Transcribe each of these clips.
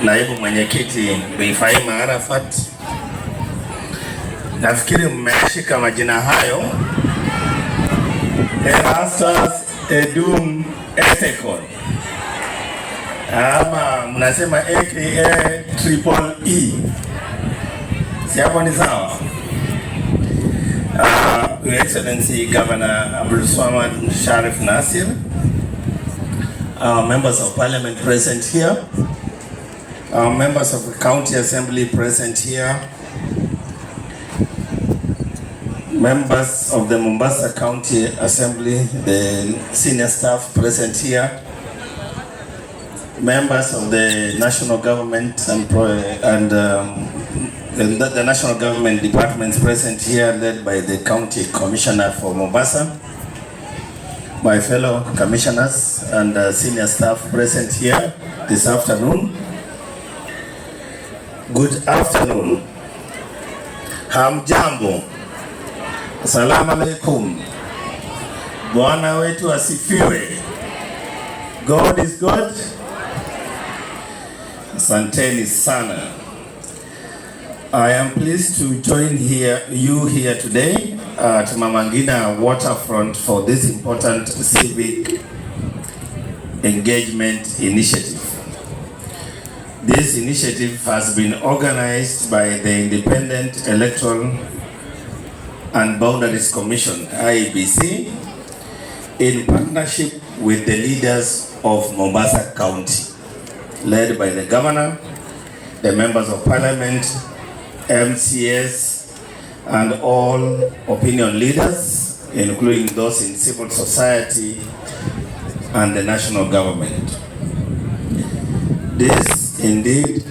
naibu mwenyekiti Bi Faima Arafat. Nafikiri mmeshika majina hayo. Erastus Edum Etekon, ama mnasema aka Triple E. Si hapo ni sawa? Your Excellency Governor Abdul Swamad Sharif Nasir, members of Parliament present here, members of the County Assembly present here, members of the Mombasa County Assembly, the senior staff present here, members of the national government and the national government departments present here, led by the County Commissioner for Mombasa, my fellow commissioners and senior staff present here this afternoon. Good afternoon. Hamjambo. Assalamu alaikum. Bwana wetu asifiwe. God is good. Asanteni sana. I am pleased to join you here today at Mama Ngina waterfront for this important civic engagement initiative. This initiative has been organized by the Independent Electoral and Boundaries Commission, IEBC, in partnership with the leaders of Mombasa County, led by the Governor, the members of Parliament, MCS, and all opinion leaders, including those in civil society and the national government. This indeed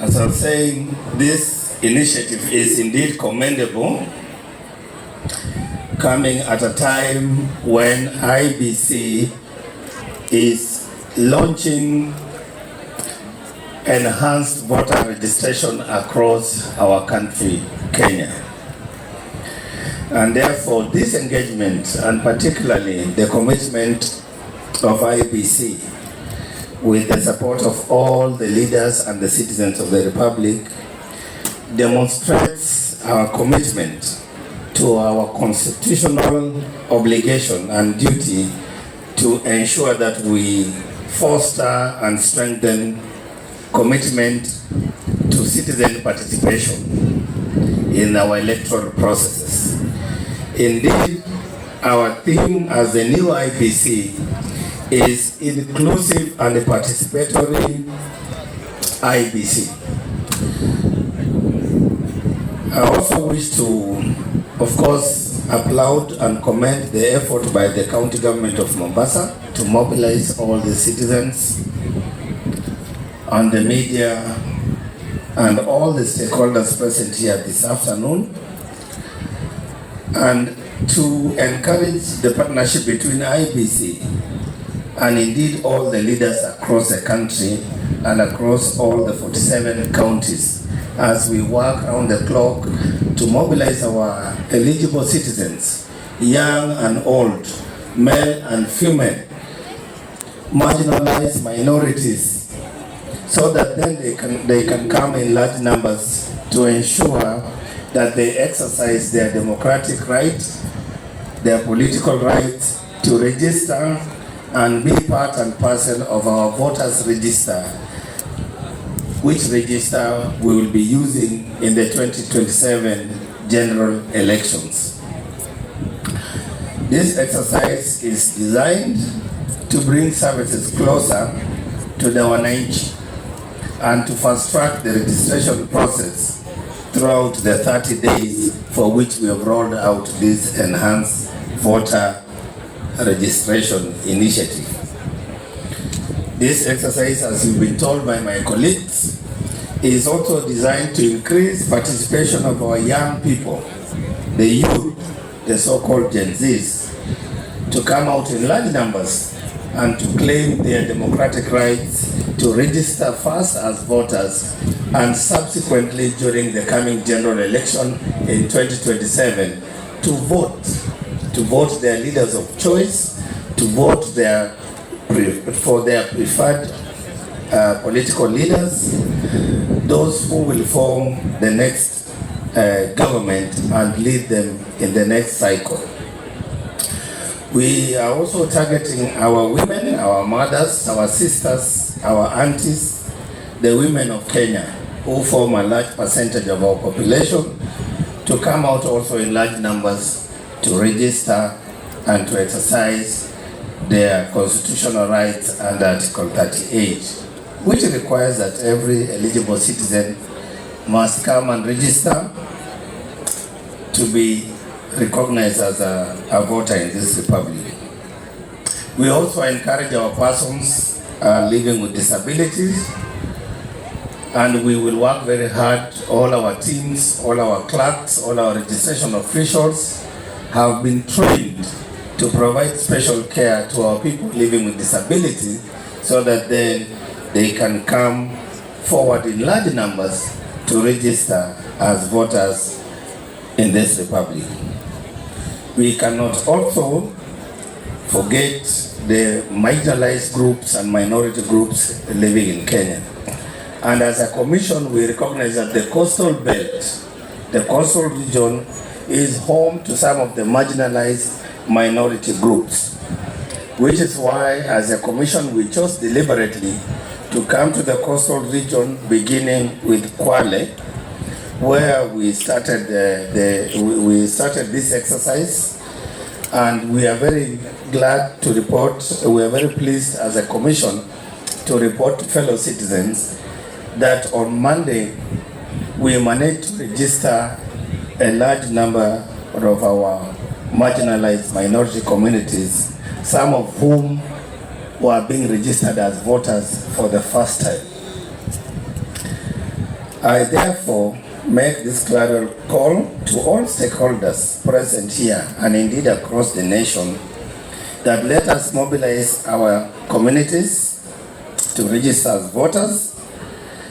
as I was saying, this initiative is indeed commendable, coming at a time when IEBC is launching enhanced voter registration across our country, Kenya. And therefore, this engagement, and particularly the commitment of IEBC, with the support of all the leaders and the citizens of the Republic, demonstrates our commitment to our constitutional obligation and duty to ensure that we foster and strengthen commitment to citizen participation in our electoral processes. Indeed, our theme as the new IEBC is inclusive and participatory IEBC. I also wish to, of course, applaud and commend the effort by the county government of Mombasa to mobilize all the citizens and the media and all the stakeholders present here this afternoon, and to encourage the partnership between IEBC and indeed all the leaders across the country and across all the 47 counties as we work around the clock to mobilize our eligible citizens, young and old, male and female, marginalized minorities, so that then they can come in large numbers to ensure that they exercise their democratic right, their political right to register and be part and parcel of our voters register, which register we will be using in the 2027 general elections. This exercise is designed to bring services closer to the wananchi and to fast track the registration process throughout the 30 days for which we have rolled out this enhanced voter registration initiative. This exercise, as you've been told by my colleagues, is also designed to increase participation of our young people, the youth, the so-called Gen Zs, to come out in large numbers and to claim their democratic rights to register first as voters and subsequently during the coming general election in 2027 to vote their leaders of choice, to vote for their preferred political leaders, those who will form the next government and lead them in the next cycle. We are also targeting our women, our mothers, our sisters, our aunties, the women of Kenya, who form a large percentage of our population, to come out also in large numbers to register and to exercise their constitutional rights under Article 38, which requires that every eligible citizen must come and register to be recognized as a voter in this republic. We also encourage our persons living with disabilities, and we will work very hard. All our teams, all our clerks, all our registration officials have been trained to provide special care to our people living with disability, so that then they can come forward in large numbers to register as voters in this republic. We cannot also forget the marginalized groups and minority groups living in Kenya. And as a commission, we recognize that the coastal belt, the coastal region, is home to some of the marginalized minority groups, which is why as a commission we chose deliberately to come to the coastal region, beginning with Kwale, where we started this exercise. And we are very glad to report, we are very pleased as a commission to report to fellow citizens that on Monday we managed to register a large number of our marginalized minority communities, some of whom were being registered as voters for the first time. I therefore make this clear call to all stakeholders present here and indeed across the nation that let us mobilize our communities to register as voters,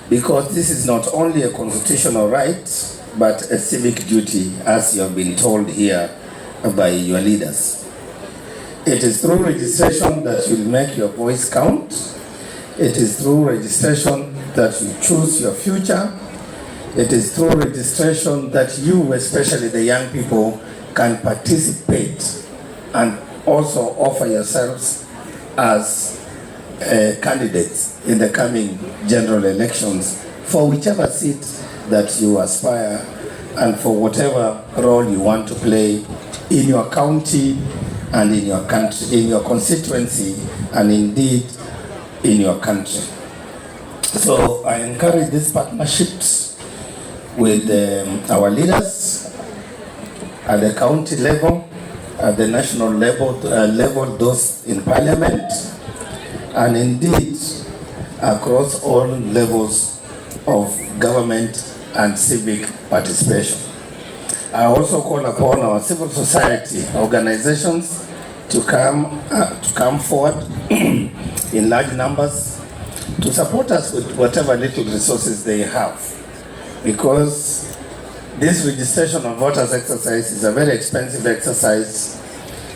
because this is not only a constitutional right but a civic duty, as you have been told here by your leaders. It is through registration that you will make your voice count. It is through registration that you choose your future. It is through registration that you, especially the young people, can participate and also offer yourselves as candidates in the coming general elections for whichever seat that you aspire and for whatever role you want to play in your county and in your country, in your constituency, and indeed in your country. So I encourage these partnerships with our leaders at the county level, at the national level, those in parliament, and indeed across all levels of government and civic participation. I also call upon our civil society organizations to come forward in large numbers to support us with whatever little resources they have, because this registration of voters exercise is a very expensive exercise.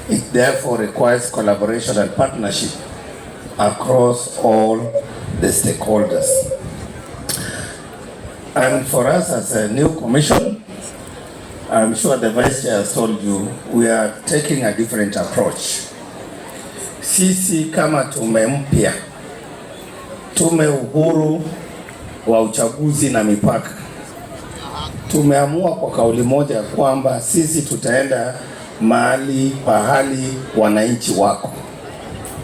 It therefore requires collaboration and partnership across all the stakeholders. And for us as a new commission, I'm sure the Vice Chair has told you, we are taking a different approach. Sisi kama tume mpya, tume uhuru wa uchaguzi na mipaka, tumeamua kwa kauli moja kwamba sisi tutaenda pahali wananchi wako,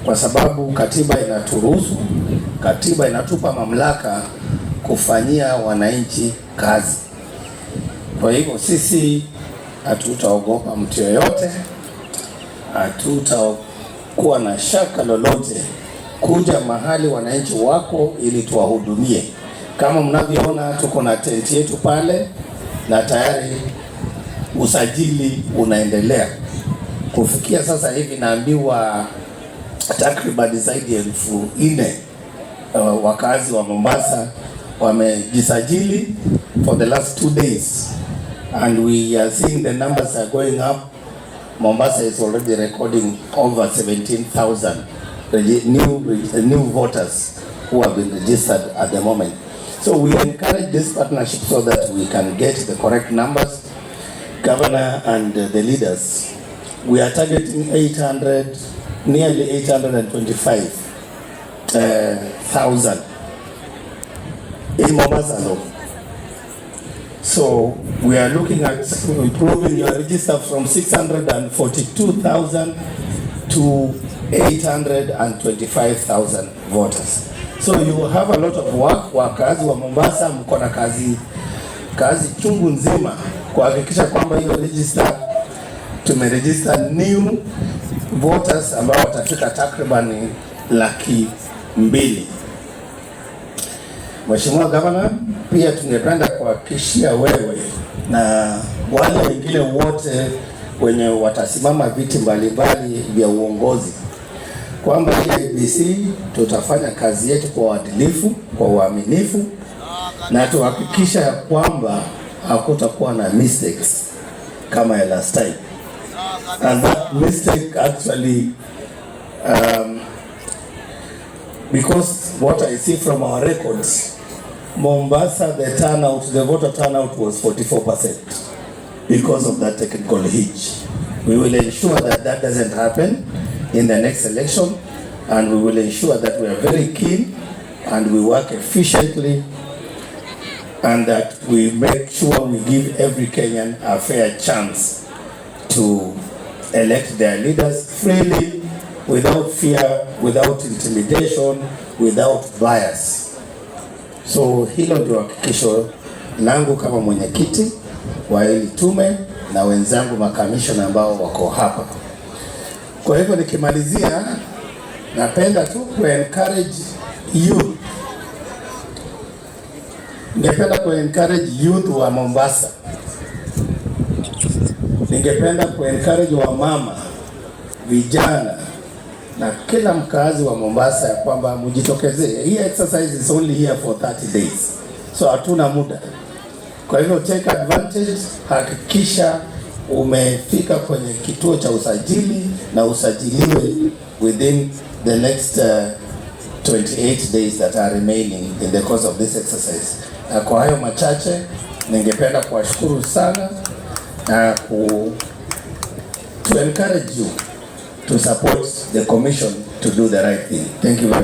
kwa sababu katiba inaturuhusu, katiba inatupa mamlaka kufanyia wananchi kazi. Kwa hivyo sisi hatutaogopa mtu yoyote, hatutakuwa na shaka lolote kuja mahali wananchi wako ili tuwahudumie. Kama mnavyoona tuko na tenti yetu pale na tayari usajili unaendelea. Kufikia sasa hivi naambiwa takriban zaidi ya 4,000 wakazi wa Mombasa wamejisajili for the last 2 days, and we are seeing the numbers are going up. Mombasa is already recording over 17,000 new voters who have been registered at the moment. So we encourage this partnership so that we can get the correct numbers. Governor and the leaders, we are targeting nearly 825,000 in Mombasa alone. So we are looking at improving your register from 642,000 to 825,000 voters. So you have a lot of work. Wakazi wa Mombasa mko na kazi chungu nzima kuhakikisha kwamba hiyo register tumeregister new voters ambao watafika takriban 200,000. Mheshimiwa Governor, pia tungependa kuhakikishia wewe na wale wengine wote wenye watasimama viti mbalimbali vya uongozi kwamba IEBC tutafanya kazi yetu kwa uadilifu, kwa uaminifu, na tuhakikisha ya kwamba hakutakuwa na mistakes kama ya last time. And that mistake actually because what I see from our records, Mombasa, the voter turnout was 44% because of that technical hitch. We will ensure that that doesn't happen in the next election, and we will ensure that we are very keen and we work efficiently, and that we make sure we give every Kenyan a fair chance to elect their leaders freely, without fear, without intimidation, without bias. So hilo ndio hakikisho langu kama mwenyekiti wa hili tume na wenzangu makamishna ambao wako hapa. Kwa hivyo nikimalizia, napenda tu ku-encourage youth. Ningependa ku-encourage youth wa Mombasa. Ningependa ku-encourage wa mama, vijana na kila mkazi wa Mombasa ya kwamba mjitokezee. Hii exercise is only here for 30 days. So hatuna muda. Kwa hivyo take advantage, hakikisha umefika kwenye kituo cha usajili na usajiliwe within the next 28 days that are remaining in the course of this exercise. Na kwa hayo machache, ningependa kuwashukuru sana na to encourage you to support the commission to do the right thing. Thank you very much.